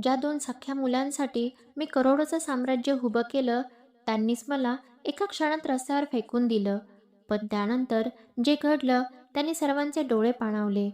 ज्या दोन सख्ख्या मुलांसाठी मी करोडोचं साम्राज्य उभं केलं, त्यांनीच मला एका क्षणात रस्त्यावर फेकून दिलं. पण त्यानंतर जे घडलं त्याने सर्वांचे डोळे पाणावले.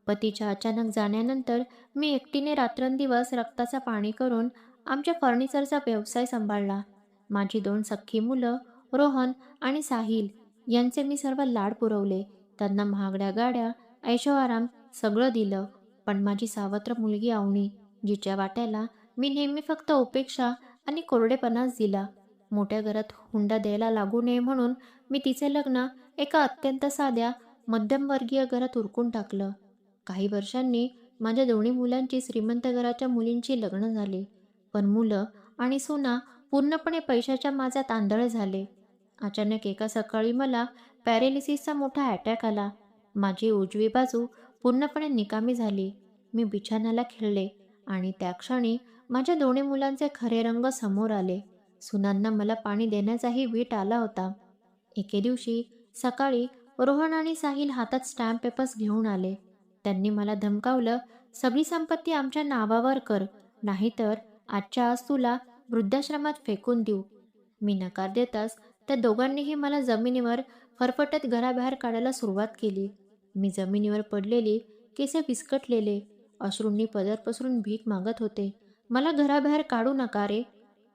पतीच्या अचानक जाण्यानंतर मी एकटीने रात्रंदिवस रक्ताचा पाणी करून आमच्या फर्निचरचा व्यवसाय सांभाळला. माझी दोन सख्खी मुलं, रोहन आणि साहिल, यांचे मी सर्व लाड पुरवले. त्यांना महागड्या गाड्या, ऐशोआराम सगळं दिलं. पण माझी सावत्र मुलगी अवनी, जिच्या वाट्याला मी नेहमी फक्त उपेक्षा आणि कोरडेपणाच दिला. मोठ्या घरात हुंडा द्यायला लागू नये म्हणून मी तिचे लग्न एका अत्यंत साध्या, मध्यमवर्गीय घरात उरकून टाकलं. काही वर्षांनी माझ्या दोन्ही मुलांची श्रीमंत घराच्या मुलींची लग्न झाली. पण मुलं आणि सुना पूर्णपणे पैशाच्या माझ्यात आंधळे झाले. अचानक एका सकाळी मला पॅरालिसिसचा मोठा अटॅक आला. माझी उजवी बाजू पूर्णपणे निकामी झाली. मी बिछाण्याला खिळले आणि त्या क्षणी माझ्या दोन्ही मुलांचे खरे रंग समोर आले. सुनांना मला पाणी देण्याचाही वीट आला होता. एके दिवशी सकाळी रोहन आणि साहिल हातात स्टॅम्प पेपर्स घेऊन आले. त्यांनी मला धमकावलं, "सगळी संपत्ती आमच्या नावावर कर, नाहीतर आजच्या आज तुला वृद्धाश्रमात फेकून देऊ." मी नकार देताच त्या दोघांनीही मला जमिनीवर फरफटत घराबाहेर काढायला सुरुवात केली. मी जमिनीवर पडलेली, केसे विस्कटलेले, अश्रूंनी पदर पसरून भीक मागत होते. "मला घराबाहेर काढू नका रे."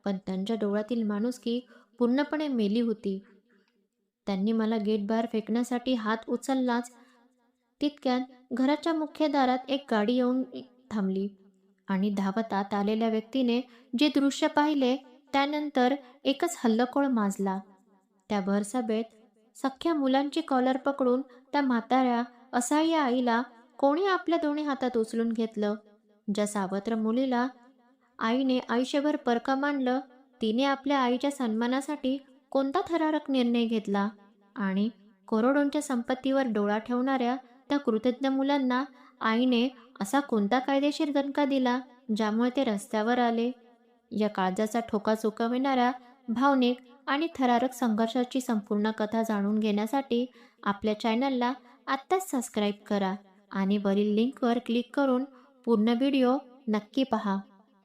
पण त्यांच्या डोळ्यातील माणुसकी पूर्णपणे मेली होती. त्यांनी मला गेटबाहेर फेकण्यासाठी हात उचललाच तितक्यात घराच्या मुख्य दारात एक गाडी येऊन थांबली आणि धावत आत आलेल्या व्यक्तीने जे दृश्य पाहिले त्यानंतर एकच हल्लखोल माजला. त्या भरसभेत सख्ख्या मुलांची कॉलर पकडून त्या म्हाताऱ्या असहाय्य आईला कोणी आपल्या दोन्ही हातात उचलून घेतलं. ज्या सावत्र मुलीला आईने आयुष्यभर परका मानलं, तिने आपल्या आईच्या सन्मानासाठी कोणता थरारक निर्णय घेतला आणि करोडोंच्या संपत्तीवर डोळा ठेवणाऱ्या त्या कृतज्ञ मुलांना आईने असा कोणता कायदेशीर दणका दिला ज्यामुळे ते रस्त्यावर आले. या काळजाचा ठोका चुकविणाऱ्या भावनिक आणि थरारक संघर्षाची संपूर्ण कथा जाणून घेण्यासाठी आपल्या चॅनलला आत्ताच सबस्क्राईब करा आणि वरील लिंकवर क्लिक करून पूर्ण व्हिडिओ नक्की पहा.